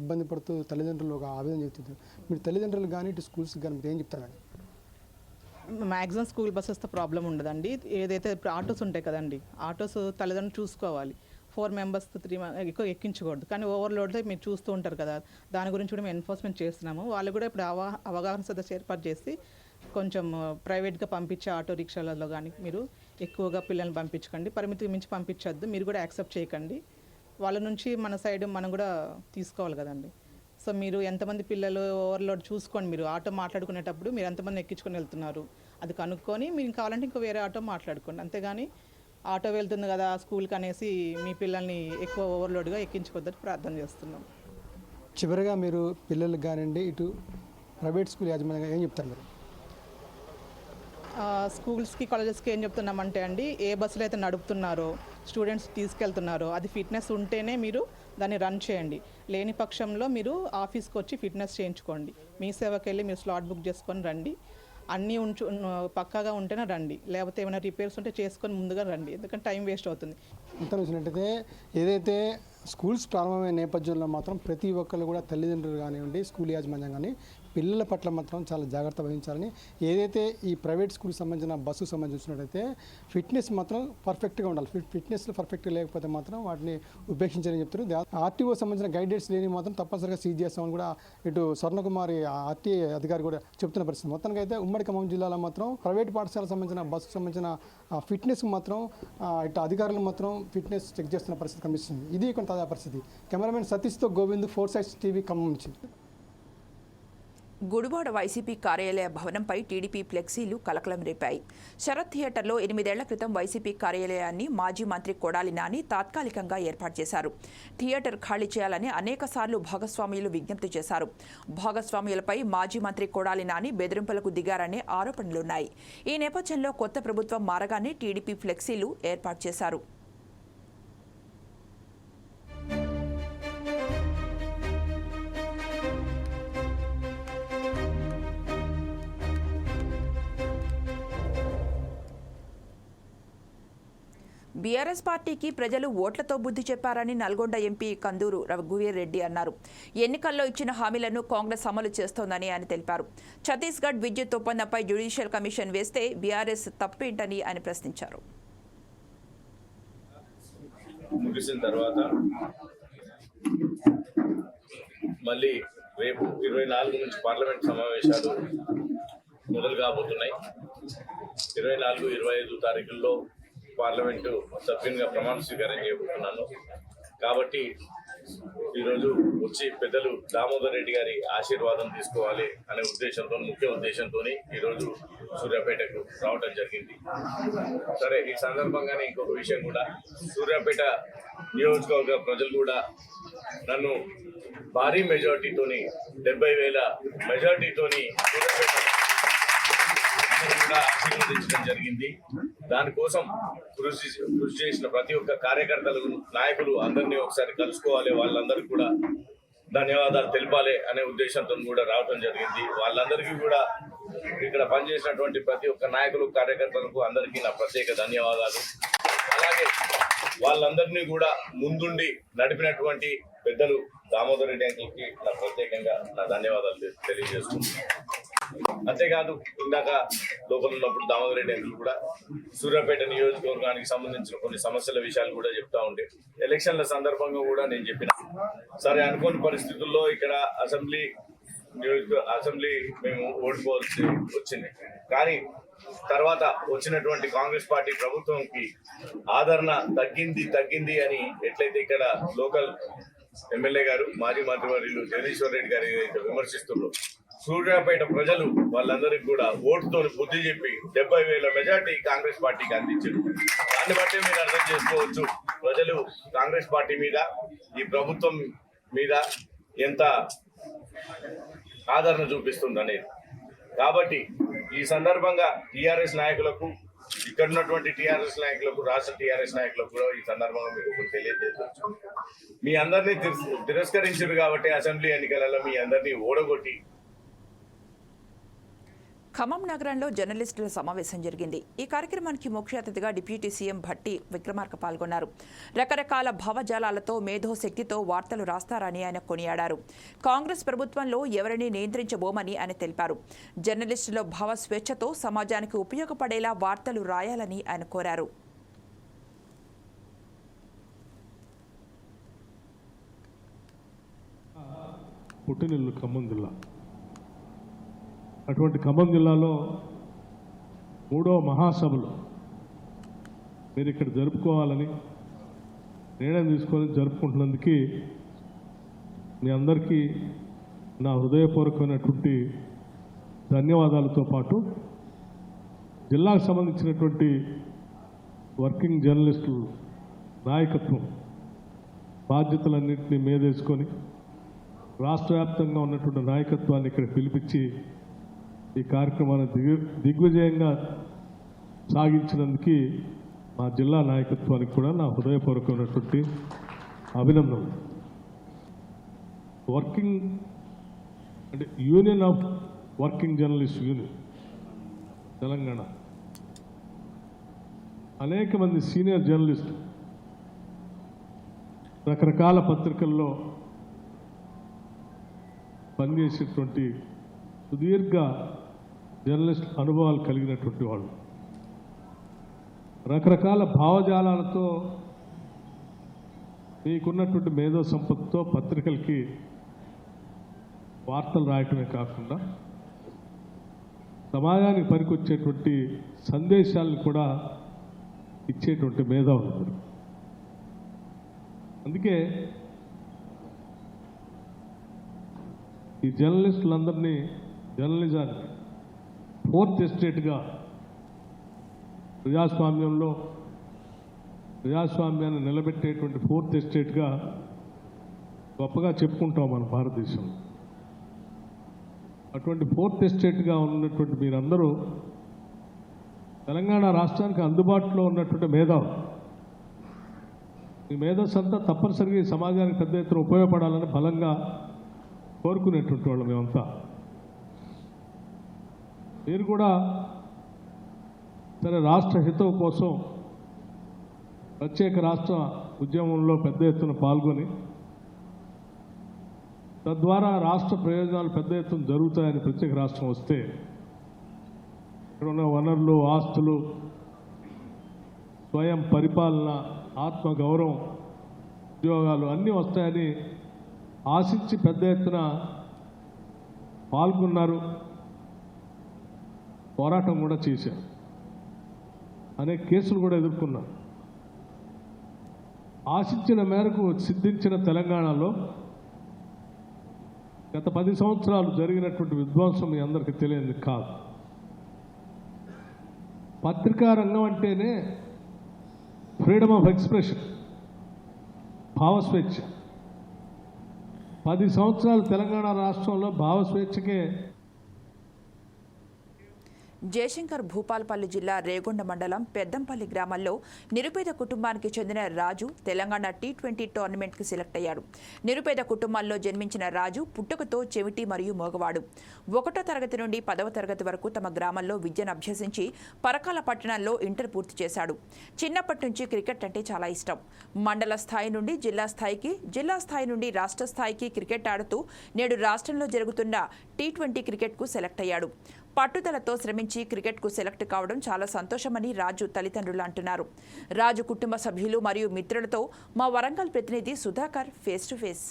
ఇబ్బంది పడుతూ తల్లిదండ్రులు ఒక ఆవేదన చెప్తుంది. మీరు తల్లిదండ్రులు కానీ ఇటు స్కూల్స్కి కానీ మీరు ఏం చెప్తారండి?
మ్యాక్సిమం స్కూల్ బస్సెస్తో ప్రాబ్లం ఉండదండి. ఏదైతే ఆటోస్ ఉంటాయి కదండి, ఆటోస్ తల్లిదండ్రులు చూసుకోవాలి. 4 మెంబర్స్ 3 ఎక్కువ ఎక్కించకూడదు. కానీ ఓవర్లోడ్లో మీరు చూస్తూ ఉంటారు కదా, దాని గురించి కూడా మేము ఎన్ఫోర్స్మెంట్ చేస్తున్నాము. వాళ్ళు కూడా ఇప్పుడు అవగాహన సదస్సు ఏర్పాటు చేసి కొంచెం ప్రైవేట్గా పంపించే ఆటో రిక్షాలలో కానీ మీరు ఎక్కువగా పిల్లల్ని పంపించకండి, పరిమితికి మించి పంపించద్దు, మీరు కూడా యాక్సెప్ట్ చేయకండి. వాళ్ళ నుంచి మన సైడ్ మనం కూడా తీసుకోవాలి కదండి. సో మీరు ఎంతమంది పిల్లలు ఓవర్లోడ్ చూసుకోండి. మీరు ఆటో మాట్లాడుకునేటప్పుడు మీరు ఎంతమంది ఎక్కించుకొని వెళ్తున్నారు అది కనుక్కొని మీరు కావాలంటే ఇంకో వేరే ఆటో మాట్లాడుకోండి. అంతేగాని ఆటో వెళ్తుంది కదా స్కూల్కి అనేసి మీ పిల్లల్ని ఎక్కువ ఓవర్లోడ్గా ఎక్కించుకోవద్దని ప్రార్థన చేస్తున్నాం.
చివరిగా మీరు పిల్లలకు కానివ్వండి ఇటు ప్రైవేట్ స్కూల్ యాజమాన్యంగా ఏం చెప్తారు మీరు?
స్కూల్స్కి కాలేజెస్కి ఏం చెప్తున్నామంటే అండి, ఏ బస్సులు అయితే నడుపుతున్నారో స్టూడెంట్స్ తీసుకెళ్తున్నారో అది ఫిట్నెస్ ఉంటేనే మీరు దాన్ని రన్ చేయండి. లేని పక్షంలో మీరు ఆఫీస్కి వచ్చి ఫిట్నెస్ చేయించుకోండి. మీ సేవకి వెళ్ళి మీరు స్లాట్ బుక్ చేసుకొని రండి. అన్నీ పక్కాగా ఉంటేనే రండి, లేకపోతే ఏమైనా రిపేర్స్ ఉంటే చేసుకొని ముందుగా రండి, ఎందుకంటే టైం వేస్ట్ అవుతుంది.
అంతా చూసినట్టయితే ఏదైతే స్కూల్స్ ప్రారంభమైన నేపథ్యంలో మాత్రం ప్రతి ఒక్కరు కూడా తల్లిదండ్రులు కానివ్వండి స్కూల్ యాజమాన్యం కానీ పిల్లల పట్ల మాత్రం చాలా జాగ్రత్త వహించాలని, ఏదైతే ఈ ప్రైవేట్ స్కూల్కి సంబంధించిన బస్సుకు సంబంధించినట్టయితే ఫిట్నెస్ మాత్రం పర్ఫెక్ట్గా ఉండాలి. ఫిట్నెస్లో పర్ఫెక్ట్గా లేకపోతే మాత్రం వాటిని ఉపేక్షించాలని చెప్తారు. ఆర్టీఓ సంబంధించిన గైడెన్స్ లేని మాత్రం తప్పనిసరిగా సీజ్ చేస్తామని కూడా ఇటు స్వర్ణకుమారి ఆర్టీఏ అధికారి కూడా చెప్తున్న పరిస్థితి. మొత్తానికి అయితే ఉమ్మడి ఖమ్మం జిల్లాలో మాత్రం ప్రైవేట్ పాఠశాలకు సంబంధించిన బస్సుకు సంబంధించిన ఫిట్నెస్ మాత్రం ఇటు అధికారులు మాత్రం ఫిట్నెస్ చెక్ చేస్తున్న పరిస్థితి కనిపిస్తుంది. ఇది కొంత తాజా పరిస్థితి. కెమెరామెన్ సతీష్తో గోవింద్, 4 Sides టీవీ ఖమ్మం నుంచి.
గుడివాడ వైసీపీ కార్యాలయ భవనంపై టీడీపీ ఫ్లెక్సీలు కలకలం రేపాయి. శరత్ థియేటర్లో 8 ఏళ్ల క్రితం వైసీపీ కార్యాలయాన్ని మాజీ మంత్రి కొడాలి నాని తాత్కాలికంగా ఏర్పాటు చేశారు. థియేటర్ ఖాళీ చేయాలని అనేకసార్లు భాగస్వామ్యులు విజ్ఞప్తి చేశారు. భాగస్వామ్యులపై మాజీ మంత్రి కొడాలి నాని బెదిరింపులకు దిగారనే ఆరోపణలున్నాయి. ఈ నేపథ్యంలో కొత్త ప్రభుత్వం మారగానే టీడీపీ ఫ్లెక్సీలు ఏర్పాటు చేశారు. బీఆర్ఎస్ పార్టీకి ప్రజలు ఓట్లతో బుద్ధి చెప్పారని నల్గొండ ఎంపీ కందూరు రఘువీర్ అన్నారు. ఎన్నికల్లో ఇచ్చిన హామీలను కాంగ్రెస్ అమలు చేస్తోందని ఆయన తెలిపారు. ఛత్తీస్గఢ్ విద్యుత్ ఒప్పందంపై జ్యుడిషియల్ కమిషన్ వేస్తే బీఆర్ఎస్ తప్పేంటని ఆయన ప్రశ్నించారు.
ముగిసిన తర్వాత మళ్ళీ రేపు 24 నుంచి పార్లమెంట్ సమావేశాలు మొదలు కాబోతున్నాయి. 24, 25 తారీఖుల్లో పార్లమెంటు సభ్యునిగా ప్రమాణ స్వీకారం చేయబోతున్నాను. కాబట్టి ఈరోజు వచ్చి పెద్దలు దామోదర్ రెడ్డి గారి ఆశీర్వాదం తీసుకోవాలి అనే ఉద్దేశంతో, ముఖ్య ఉద్దేశంతో ఈరోజు సూర్యాపేటకు రావడం జరిగింది. సరే, ఈ సందర్భంగానే ఇంకొక విషయం కూడా, సూర్యాపేట నియోజకవర్గ ప్రజలు కూడా నన్ను భారీ మెజార్టీతోని 70,000 మెజార్టీతోని కూడా ఆశీర్వదించడం జరిగింది. దానికోసం కృషి చేసిన ప్రతి ఒక్క కార్యకర్తలు, నాయకులు అందరినీ ఒకసారి కలుసుకోవాలి, వాళ్ళందరికీ కూడా ధన్యవాదాలు తెలపాలి అనే ఉద్దేశంతో కూడా రావడం జరిగింది. వాళ్ళందరికీ కూడా ఇక్కడ పనిచేసినటువంటి ప్రతి ఒక్క నాయకులు, కార్యకర్తలకు అందరికీ నా ప్రత్యేక ధన్యవాదాలు. అలాగే వాళ్ళందరినీ కూడా ముందుండి నడిపినటువంటి పెద్దలు దామోదర్ రెడ్డి అంకుల్కి నా ప్రత్యేకంగా నా ధన్యవాదాలు తెలియజేస్తున్నాను. అంతేకాదు, ఇందాక లోపల ఉన్నప్పుడు దామోదర్ రెడ్డి అంకుల్ కూడా సూర్యాపేట నియోజకవర్గానికి సంబంధించిన కొన్ని సమస్యల విషయాలు కూడా చెప్తా ఉండే. ఎలక్షన్ల సందర్భంగా కూడా నేను చెప్పిన, సరే అనుకోని పరిస్థితుల్లో ఇక్కడ అసెంబ్లీ మేము ఓడిపోవాల్సి వచ్చింది. కానీ తర్వాత వచ్చినటువంటి కాంగ్రెస్ పార్టీ ప్రభుత్వంకి ఆదరణ తగ్గింది అని ఎట్లయితే ఇక్కడ లోకల్ ఎమ్మెల్యే గారు, మాజీ మంత్రివర్యులు జగదీశ్వర్ రెడ్డి గారు ఏదైతే విమర్శిస్తున్నారో, సూర్యాపేట ప్రజలు వాళ్ళందరికీ కూడా ఓటుతో బుద్ధి చెప్పి 70,000 మెజార్టీ కాంగ్రెస్ పార్టీకి అందించారు. దాన్ని బట్టి మీరు అర్థం చేసుకోవచ్చు ప్రజలు కాంగ్రెస్ పార్టీ మీద, ఈ ప్రభుత్వం మీద ఎంత ఆదరణ చూపిస్తుందనేది. కాబట్టి ఈ సందర్భంగా టీఆర్ఎస్ నాయకులకు, ఇక్కడ ఉన్నటువంటి టీఆర్ఎస్ నాయకులకు, రాష్ట్ర టీఆర్ఎస్ నాయకులకు కూడా ఈ సందర్భంగా మీకు తెలియజేయవచ్చు. మీ అందరినీ తిరస్కరించారు కాబట్టి అసెంబ్లీ ఎన్నికలలో మీ అందరినీ ఓడగొట్టి.
ఖమ్మం నగరంలో జర్నలిస్టుల సమావేశం జరిగింది. ఈ కార్యక్రమానికి ముఖ్య అతిథిగా డిప్యూటీ సీఎం భట్టి విక్రమార్క పాల్గొన్నారు. రకరకాల భావజాలాలతో మేధోశక్తితో వార్తలు రాస్తారని ఆయన కొనియాడారు. కాంగ్రెస్ ప్రభుత్వంలో ఎవరిని నియంత్రించబోమని ఆయన తెలిపారు. జర్నలిస్టుల భావ స్వేచ్ఛతో సమాజానికి ఉపయోగపడేలా వార్తలు రాయాలని ఆయన కోరారు.
పుట్టినిల్లు ఖమ్మం జిల్లా. అటువంటి ఖమ్మం జిల్లాలో 3వ మహాసభలు మీరు ఇక్కడ జరుపుకోవాలని నిర్ణయం తీసుకొని జరుపుకుంటున్నందుకు మీ అందరికీ నా హృదయపూర్వకమైనటువంటి ధన్యవాదాలతో పాటు జిల్లాకు సంబంధించినటువంటి వర్కింగ్ జర్నలిస్టులు నాయకత్వం బాధ్యతలన్నింటినీ మీదేసుకొని రాష్ట్ర వ్యాప్తంగా ఉన్నటువంటి నాయకత్వాన్ని ఇక్కడ పిలిపించి ఈ కార్యక్రమాన్ని దిగ్విజయంగా సాగించినందుకు మా జిల్లా నాయకత్వానికి కూడా నా హృదయపూర్వకమైనటువంటి అభినందనలు. వర్కింగ్ అంటే union of working journalist union Telangana అనేక మంది సీనియర్ జర్నలిస్టు రకరకాల పత్రికల్లో పనిచేసేటువంటి సుదీర్ఘ జర్నలిస్ట్ అనుభవాలు కలిగినటువంటి వాళ్ళు, రకరకాల భావజాలాలతో మీకున్నటువంటి మేధో సంపత్తితో పత్రికలకి వార్తలు రాయటమే కాకుండా సమాజానికి పనికొచ్చేటువంటి సందేశాలను కూడా ఇచ్చేటువంటి మేధావులు. అందుకే ఈ జర్నలిస్టులందరినీ జర్నలిజాన్ని 4th ఎస్టేట్గా ప్రజాస్వామ్యాన్ని నిలబెట్టేటువంటి 4th ఎస్టేట్గా గొప్పగా చెప్పుకుంటాం మన భారతదేశం. అటువంటి 4th ఎస్టేట్గా ఉన్నటువంటి మీరందరూ తెలంగాణ రాష్ట్రానికి అందుబాటులో ఉన్నటువంటి మేధావులు. ఈ మేధస్సు అంతా తప్పనిసరిగా ఈ సమాజానికి పెద్ద ఎత్తున ఉపయోగపడాలని బలంగా కోరుకునేటువంటి వాళ్ళు మేమంతా. మీరు కూడా సరే రాష్ట్ర హితవు కోసం ప్రత్యేక రాష్ట్ర ఉద్యమంలో పెద్ద ఎత్తున పాల్గొని తద్వారా రాష్ట్ర ప్రయోజనాలు పెద్ద ఎత్తున జరుగుతాయని ప్రత్యేక రాష్ట్రం వస్తే ఇక్కడ ఉన్న వనరులు, ఆస్తులు, స్వయం పరిపాలన, ఆత్మగౌరవం, ఉద్యోగాలు అన్నీ వస్తాయని ఆశించి పెద్ద ఎత్తున పాల్గొన్నారు, పోరాటం కూడా చేశారు, అనేక కేసులు కూడా ఎదుర్కొన్నారు. ఆశించిన మేరకు సిద్ధించిన తెలంగాణలో గత 10 సంవత్సరాలు జరిగినటువంటి విధ్వంసం మీ అందరికీ తెలియదు కాదు. పత్రికా రంగం అంటేనే ఫ్రీడమ్ ఆఫ్ ఎక్స్ప్రెషన్, భావస్వేచ్ఛ. 10 సంవత్సరాలు తెలంగాణ రాష్ట్రంలో భావస్వేచ్ఛకే.
జయశంకర్ భూపాలపల్లి జిల్లా రేగొండ మండలం పెద్దంపల్లి గ్రామంలో నిరుపేద కుటుంబానికి చెందిన రాజు తెలంగాణ T20 టోర్నమెంట్కి సెలెక్ట్ అయ్యాడు. నిరుపేద కుటుంబాల్లో జన్మించిన రాజు పుట్టుకతో చెవిటి మరియు మోగవాడు. 1వ తరగతి నుండి 10వ తరగతి వరకు తమ గ్రామంలో విద్యను అభ్యసించి పరకాల పట్టణంలో ఇంటర్ పూర్తి చేశాడు. చిన్నప్పటి నుంచి క్రికెట్ అంటే చాలా ఇష్టం. మండల స్థాయి నుండి జిల్లా స్థాయికి, జిల్లా స్థాయి నుండి రాష్ట్ర స్థాయికి క్రికెట్ ఆడుతూ నేడు రాష్ట్రంలో జరుగుతున్న T20 క్రికెట్కు సెలెక్ట్ అయ్యాడు. పట్టుదలతో శ్రమించి క్రికెట్కు సెలెక్ట్ కావడం చాలా సంతోషమని రాజు తల్లిదండ్రులు అంటున్నారు. రాజు కుటుంబ సభ్యులు మరియు మిత్రులతో మా వరంగల్ ప్రతినిధి సుధాకర్ ఫేస్ టు ఫేస్.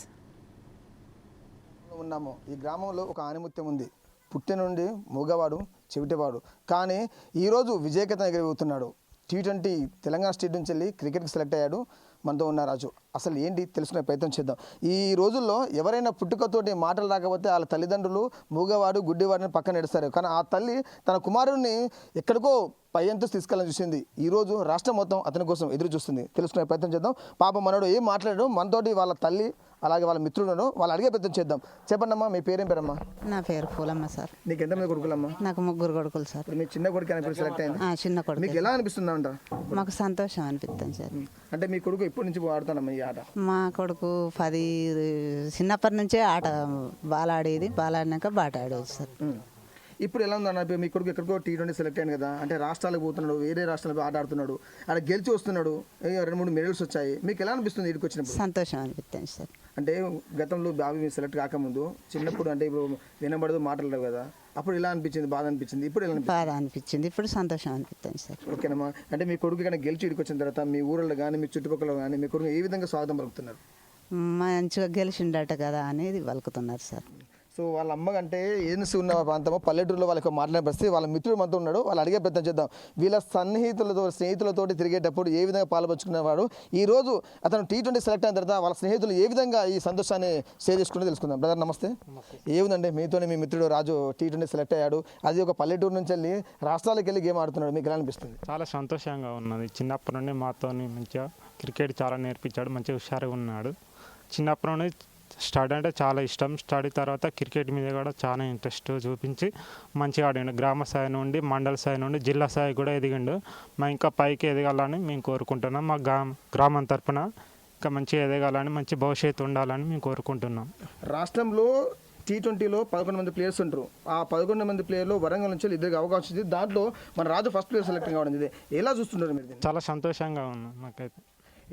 ఉన్నాము. ఈ గ్రామంలో ఒక ఆనిముత్యం ఉంది. పుట్టి నుండి మూగవాడు, చెవిటివాడు, కానీ ఈరోజు విజయకేతనం ఎగిరిపోతున్నాడు. T20 తెలంగాణ స్టేట్ నుంచి వెళ్ళి క్రికెట్కి సెలెక్ట్ అయ్యాడు. మనతో ఉన్న రాజు. అసలు ఏంటి తెలుసుకునే ప్రయత్నం చేద్దాం. ఈ రోజుల్లో ఎవరైనా పుట్టుకతోటి మాటలు రాకపోతే వాళ్ళ తల్లిదండ్రులు మూగవాడు గుడ్డివాడిని పక్కన నడుస్తారు. కానీ ఆ తల్లి తన కుమారుడిని ఎక్కడికో పై అంతు తీసుకెళ్ళని చూసింది. ఈరోజు రాష్ట్రం మొత్తం అతని కోసం ఎదురు చూస్తుంది. తెలుసుకునే ప్రయత్నం చేద్దాం. పాప మనోడు ఏం మాట్లాడాడు, మనతోటి వాళ్ళ తల్లి అలాగే వాళ్ళ మిత్రులను వాళ్ళు అడిగే ప్రయత్నం చేద్దాం. చెప్పండి అమ్మా, మీ పేరేం పేరమ్మా?
నా పేరు పూలమ్మ సార్.
నీకు ఎంతమంది కొడుకులమ్మా?
నాకు 3 కొడుకులు సార్.
మీ చిన్న కొడుకు ఇప్పుడు సెలెక్ట్ అయింది.
చిన్న కొడుకు.
మీకు ఎలా అనిపిస్తుందా అంట?
మాకు సంతోషం అనిపిస్తుంది సార్.
అంటే మీ కొడుకు ఎప్పటి నుంచి ఆడుతానమ్మా ఈ ఆట?
మా కొడుకు 10 చిన్నప్పటి నుంచే ఆట బాల్ ఆడేది, బాల్ ఆడినాక బాట ఆడేది సార్.
ఇప్పుడు ఎలా ఉందన్న? మీ కొడుకు ఎక్కడికో T20 సెలెక్ట్ అయ్యాను కదా, అంటే రాష్ట్రాలకు పోతున్నాడు, వేరే రాష్ట్రాలకు ఆట ఆడుతున్నాడు, అక్కడ గెలిచి వస్తున్నాడు, 2-3 మెడల్స్ వచ్చాయి. మీకు ఎలా అనిపిస్తుంది ఇక్కడికి వచ్చినప్పుడు?
సంతోషం అనిపిస్తుంది సార్.
అంటే గతంలో బాబు సెలెక్ట్ కాకముందు చిన్నప్పుడు అంటే ఇప్పుడు వినబడదు, మాట్లాడలేవు కదా, అప్పుడు ఎలా అనిపించింది? బాధ అనిపించింది? ఇప్పుడు ఎలా
బాధ అనిపించింది, ఇప్పుడు సంతోషం అనిపిస్తుంది సార్.
ఓకేనమ్మా. అంటే మీ కొడుకు ఇక్కడ గెలిచి ఇక్కడికి వచ్చిన తర్వాత మీ ఊళ్ళో కానీ మీ చుట్టుపక్కల కానీ మీ కొడుకు ఏ విధంగా స్వాగతం పలుకుతున్నారు?
మంచిగా గెలిచిండట కదా అనేది పలుకుతున్నారు సార్.
సో వాళ్ళ అమ్మ అంటే ఏఎన్సీ ఉన్న ప్రాంతము పల్లెటూరులో వాళ్ళకి మాట్లాడే పరిస్థితి. వాళ్ళ మిత్రుడు మనతో ఉన్నాడు, వాళ్ళు అడిగే ప్రయత్నం చేద్దాం. వీళ్ళ స్నేహితులతోటి తిరిగేటప్పుడు ఏ విధంగా పాల్పంచుకునేవాడు, ఈరోజు అతను T20 సెలెక్ట్ అయిన తర్వాత వాళ్ళ స్నేహితులు ఏ విధంగా ఈ సంతోషాన్ని షేర్ చేసుకుంటే తెలుసుకుందాం. బ్రదర్ నమస్తే. ఏముందండి మీతోనే మీ మిత్రుడు రాజు T20 సెలెక్ట్ అయ్యాడు, అది ఒక పల్లెటూరు నుంచి వెళ్ళి రాష్ట్రాలకు వెళ్ళి గేమ్ ఆడుతున్నాడు, మీకు ఎలా అనిపిస్తుంది?
చాలా సంతోషంగా ఉన్నది. చిన్నప్పటి నుండి మాతో మంచిగా క్రికెట్ చాలా నేర్పించాడు, మంచిగా హుషారుగా ఉన్నాడు. చిన్నప్పటి నుండి స్టడీ అంటే చాలా ఇష్టం. స్టడీ తర్వాత క్రికెట్ మీద కూడా చాలా ఇంట్రెస్ట్ చూపించి మంచిగా ఆడిండు. గ్రామ స్థాయి నుండి మండల స్థాయి నుండి జిల్లా స్థాయి కూడా ఎదిగిండు. మా ఇంకా పైకి ఎదగాలని మేము కోరుకుంటున్నాం. మా గ్రామం తరఫున ఇంకా మంచిగా ఎదగాలని, మంచి భవిష్యత్తు ఉండాలని మేము కోరుకుంటున్నాం.
రాష్ట్రంలో T20లో 11 మంది ప్లేయర్స్ ఉంటారు. ఆ 11 మంది ప్లేయర్లు వరంగల్ నుంచి 2 అవకాశం ఉంది. దాంట్లో మన రాజు ఫస్ట్ ప్లేయర్ సెలెక్ట్ కావడం ఇది ఎలా చూస్తున్నారు మీరు?
చాలా సంతోషంగా ఉన్నాం మాకైతే.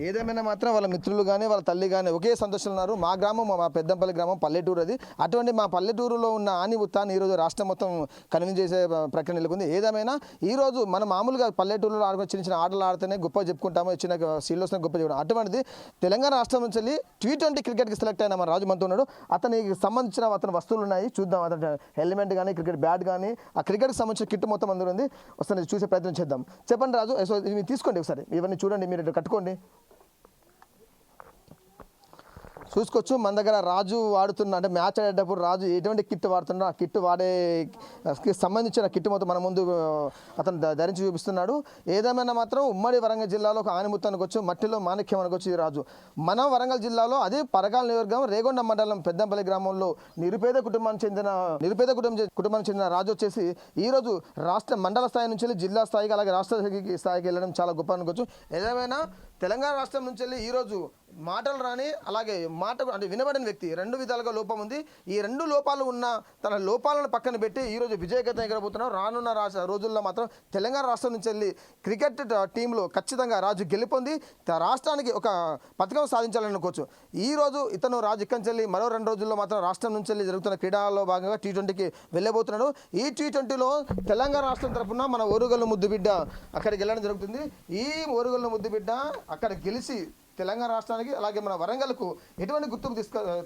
ఏదేమైనా మాత్రం వాళ్ళ మిత్రులు కానీ వాళ్ళ తల్లి కానీ ఒకే సంతోషంలో ఉన్నారు. మా గ్రామం మా పెద్దంపల్లి గ్రామం పల్లెటూరు అది. అటువంటి మా పల్లెటూరులో ఉన్న ఉత్తాన్ని ఈరోజు రాష్ట్రం మొత్తం కన్విన్స్ చేసే ప్రక్రియ నెలకొంది. ఏదేమైనా ఈరోజు మనం మామూలుగా పల్లెటూరులో ఆడుకుని చిన్న చిన్న ఆటలు ఆడితేనే గొప్ప చెప్పుకుంటాము, చిన్న సీట్లు వస్తే గొప్ప చెప్పుకుంటాం. అటువంటిది తెలంగాణ రాష్ట్రం నుంచి వెళ్ళి T20 క్రికెట్కి సెలెక్ట్ అయిన మన రాజు మనతో ఉన్నాడు. అతనికి సంబంధించిన అతని వస్తువులు ఉన్నాయి, చూద్దాం. అతని హెల్మెట్ కానీ క్రికెట్ బ్యాట్ కానీ ఆ క్రికెట్కి సంబంధించిన కిట్ మొత్తం అందరూ ఉంది. వస్తాను చూసే ప్రయత్నం చేద్దాం. చెప్పండి రాజు, మీరు తీసుకోండి ఒకసారి, ఇవన్నీ చూడండి, మీరు కట్టుకోండి. చూసుకోవచ్చు మన దగ్గర రాజు వాడుతున్న అంటే మ్యాచ్ ఆడేటప్పుడు రాజు ఎటువంటి కిట్ వాడుతున్నాడో ఆ కిట్ వాడే సంబంధించిన కిట్ మొత్తం మన ముందు అతను ధరించి చూపిస్తున్నాడు. ఏదేమైనా మాత్రం ఉమ్మడి వరంగల్ జిల్లాలో ఒక ఆనిముత్తానికి వచ్చు, మట్టిలో మాణిక్యం అనుకోవచ్చు ఈ రాజు. మన వరంగల్ జిల్లాలో అదే పరకాల నియోజకవర్గం రేగొండ మండలం పెద్దంపల్లి గ్రామంలో నిరుపేద కుటుంబానికి చెందిన రాజు వచ్చేసి ఈరోజు రాష్ట్ర మండల స్థాయి నుంచి జిల్లా స్థాయికి అలాగే రాష్ట్ర స్థాయికి వెళ్ళడం చాలా గొప్ప అనుకోవచ్చు. ఏదేమైనా తెలంగాణ రాష్ట్రం నుంచి వెళ్ళి ఈరోజు మాటలు రాని అలాగే అంటే వినబడిన వ్యక్తి, 2 విధాలుగా లోపం ఉంది. ఈ 2 లోపాలు ఉన్న తన లోపాలను పక్కన పెట్టి ఈరోజు విజయగతం ఎగరబోతున్నాం. రానున్న రోజుల్లో మాత్రం తెలంగాణ రాష్ట్రం నుంచి వెళ్ళి క్రికెట్ టీంలో ఖచ్చితంగా రాజు గెలుపొంది రాష్ట్రానికి ఒక పథకం సాధించాలని అనుకోవచ్చు. ఈరోజు ఇతను రాజు ఇక్కడి నుంచి వెళ్ళి మరో 2 రోజుల్లో మాత్రం రాష్ట్రం నుంచి వెళ్ళి జరుగుతున్న క్రీడల్లో భాగంగా T20కి వెళ్ళబోతున్నాడు. ఈ T20లో తెలంగాణ రాష్ట్రం తరఫున మన ఓరుగల్లు ముద్దుబిడ్డ అక్కడికి వెళ్ళడం జరుగుతుంది. ఈ ఓరుగల్లు ముద్దుబిడ్డ అక్కడ గెలిచి తెలంగాణ రాష్ట్రానికి అలాగే మన వరంగల్కు ఎటువంటి గుర్తుకు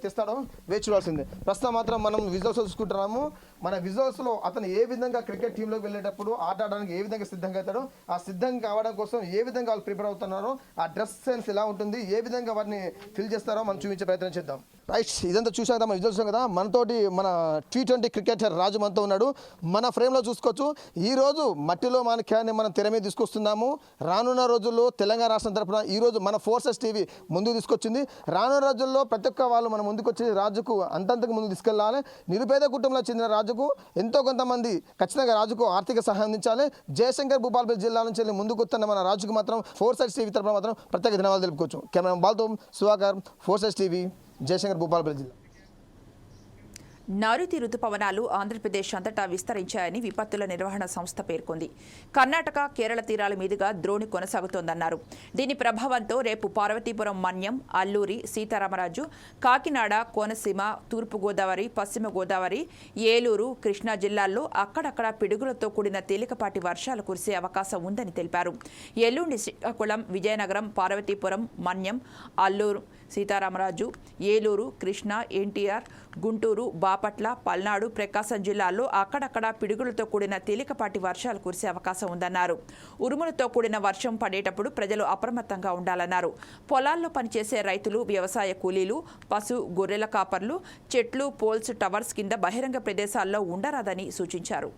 తెస్తాడో వేచి చూడాల్సిందే. ప్రస్తుతం మాత్రం మనం విజువల్స్ చూసుకుంటున్నాము. మన విజువల్స్లో అతను ఏ విధంగా క్రికెట్ టీంలోకి వెళ్ళేటప్పుడు ఆట ఆడడానికి ఏ విధంగా సిద్ధంగా అవుతాడో, ఆ సిద్ధం కావడం కోసం ఏ విధంగా వాళ్ళు ప్రిపేర్ అవుతున్నారో, ఆ డ్రెస్ సెన్స్ ఎలా ఉంటుంది, ఏ విధంగా వాటిని ఫిల్ చేస్తారో మనం చూపించే ప్రయత్నం చేద్దాం. రైట్, ఇదంతా చూసాం కదా, మనం విజువల్స్ కదా. మనతోటి మన T20 క్రికెటర్ రాజు మనతో ఉన్నాడు. మన ఫ్రేమ్లో చూసుకోవచ్చు. ఈరోజు మట్టిలో మాణిక్యాన్ని మనం తెర మీద తీసుకొస్తున్నాము. రానున్న రోజుల్లో తెలంగాణ రాష్ట్రం తరఫున ఈరోజు మన ఫోర్సెస్ టీవీ ముందుకు తీసుకొచ్చింది. రానున్న రోజుల్లో ప్రతి ఒక్క వాళ్ళు మనం ముందుకు వచ్చి రాజుకు అంతంతకు ముందు తీసుకెళ్ళాలి. నిరుపేద కుటుంబంలో చెందిన రాజుకు ఎంతో కొంతమంది ఖచ్చితంగా రాజుకు ఆర్థిక సహాయం అందించాలి. జయశంకర్ భూపాలపల్లి జిల్లా నుంచి వెళ్ళి ముందుకు వస్తున్న మన రాజుకు మాత్రం ఫోర్సెస్ టీవీ తరఫున మాత్రం ప్రత్యేక ధన్యవాదాలు తెలుపుకోవచ్చు. కెమెరా బాల్తో సుధాకర్, ఫోర్సెస్ టీవీ, జయశంకర్ భూపాలపల్లి జిల్లా.
నైరుతి రుతుపవనాలు ఆంధ్రప్రదేశ్ అంతటా విస్తరించాయని విపత్తుల నిర్వహణ సంస్థ పేర్కొంది. కర్ణాటక, కేరళ తీరాల మీదుగా ద్రోణి కొనసాగుతోందన్నారు. దీని ప్రభావంతో రేపు పార్వతీపురం, మన్యం, అల్లూరి సీతారామరాజు, కాకినాడ, కోనసీమ, తూర్పుగోదావరి, పశ్చిమ గోదావరి, ఏలూరు, కృష్ణా జిల్లాల్లో అక్కడక్కడ పిడుగులతో కూడిన తేలికపాటి వర్షాలు కురిసే అవకాశం ఉందని తెలిపారు. ఎల్లుండి శ్రీకాకుళం, విజయనగరం, పార్వతీపురం, మన్యం, అల్లూరు, సీతారామరాజు, ఏలూరు, కృష్ణా, ఎన్టీఆర్, గుంటూరు, బాపట్ల, పల్నాడు, ప్రకాశం జిల్లాల్లో అక్కడక్కడ పిడుగులతో కూడిన తేలికపాటి వర్షాలు కురిసే అవకాశం ఉందన్నారు. ఉరుములతో కూడిన వర్షం పడేటప్పుడు ప్రజలు అప్రమత్తంగా ఉండాలన్నారు. పొలాల్లో పనిచేసే రైతులు, వ్యవసాయ కూలీలు, పశు, గొర్రెల కాపర్లు చెట్లు, పోల్స్, టవర్స్ కింద బహిరంగ ప్రదేశాల్లో ఉండరాదని సూచించారు.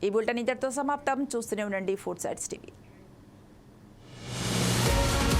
ఈ బులెటిన్ ఇంతటితో సమాప్తం. చూస్తూనే ఉండండి 4 Sides TV.